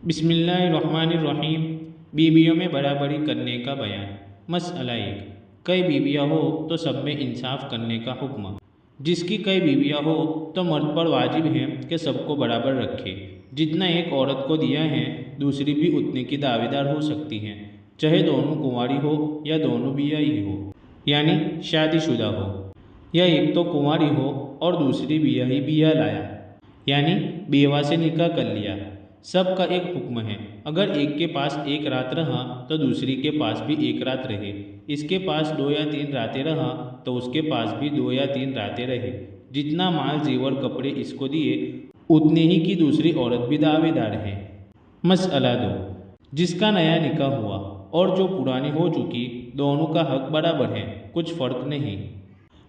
बिस्मिल्लाहिर्रहमानिर्रहीम। बीवियों में बराबरी करने का बयान। मसला 1। कई बीवियाँ हो तो सब में इंसाफ करने का हुक्म। जिसकी कई बीवियाँ हो तो मर्द पर वाजिब है कि सबको बराबर रखे। जितना एक औरत को दिया है दूसरी भी उतने की दावेदार हो सकती हैं, चाहे दोनों कुंवारी हो या दोनों बियाई हो, यानी शादीशुदा हो, या एक तो कुंवारी हो और दूसरी बिया लाया, यानी बेवा से निकाह कर लिया। सब का एक हुक्म है। अगर एक के पास एक रात रहा तो दूसरी के पास भी एक रात रहे। इसके पास 2 या 3 रातें रहा तो उसके पास भी 2 या 3 रातें रहे। जितना माल जेवर कपड़े इसको दिए उतने ही की दूसरी औरत भी दावेदार है। मसला 2। जिसका नया निकाह हुआ और जो पुरानी हो चुकी, दोनों का हक बराबर है, कुछ फर्क नहीं।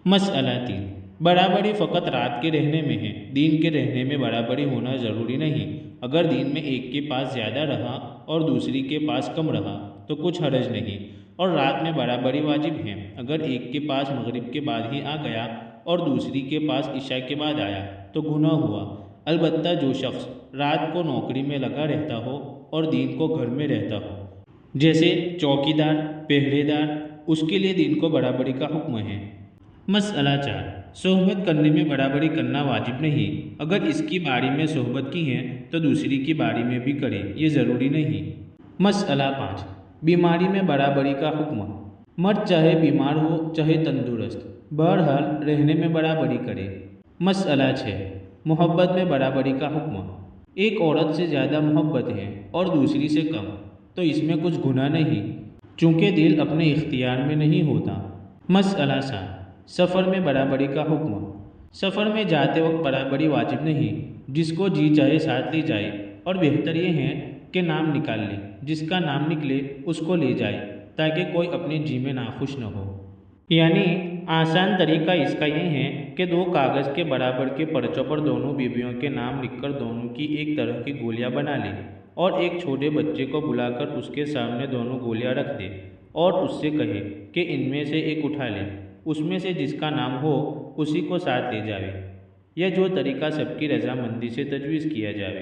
मसला 3। बराबरी फ़कत रात के रहने में है, दिन के रहने में बराबरी होना ज़रूरी नहीं। अगर दिन में एक के पास ज़्यादा रहा और दूसरी के पास कम रहा तो कुछ हरज नहीं, और रात में बराबरी वाजिब है। अगर एक के पास मगरिब के बाद ही आ गया और दूसरी के पास इशा के बाद आया तो गुनाह हुआ। अलबत्ता जो शख्स रात को नौकरी में लगा रहता हो और दिन को घर में रहता हो, जैसे चौकीदार, पहरेदार, उसके लिए दिन को बराबरी का हुक्म है। मसला 4। सोहबत करने में बराबरी करना वाजिब नहीं। अगर इसकी बारी में सोहबत की है तो दूसरी की बारी में भी करे, ये ज़रूरी नहीं। मसला 5। बीमारी में बराबरी का हुक्म। मर्द चाहे बीमार हो चाहे तंदुरुस्त, बहरहाल रहने में बराबरी करे। मसला 6। मोहब्बत में बराबरी का हुक्म। एक औरत से ज़्यादा मोहब्बत है और दूसरी से कम तो इसमें कुछ गुनाह नहीं, चूँकि दिल अपने इख्तियार में नहीं होता। मसला 7। सफ़र में बराबरी का हुक्म। सफ़र में जाते वक्त बराबरी वाजिब नहीं, जिसको जी चाहे साथ ले जाए, और बेहतर ये है कि नाम निकाल ले, जिसका नाम निकले उसको ले जाए ताकि कोई अपने जी में नाखुश न हो। यानी आसान तरीका इसका ये है कि 2 कागज़ के बराबर के पर्चों पर दोनों बीवियों के नाम लिखकर दोनों की एक तरह की गोलियां बना ले और एक छोटे बच्चे को बुलाकर उसके सामने दोनों गोलियां रख दे और उससे कहे कि इनमें से एक उठा ले, उसमें से जिसका नाम हो उसी को साथ ले जावे। यह जो तरीका सबकी रजामंदी से तजवीज़ किया जावे।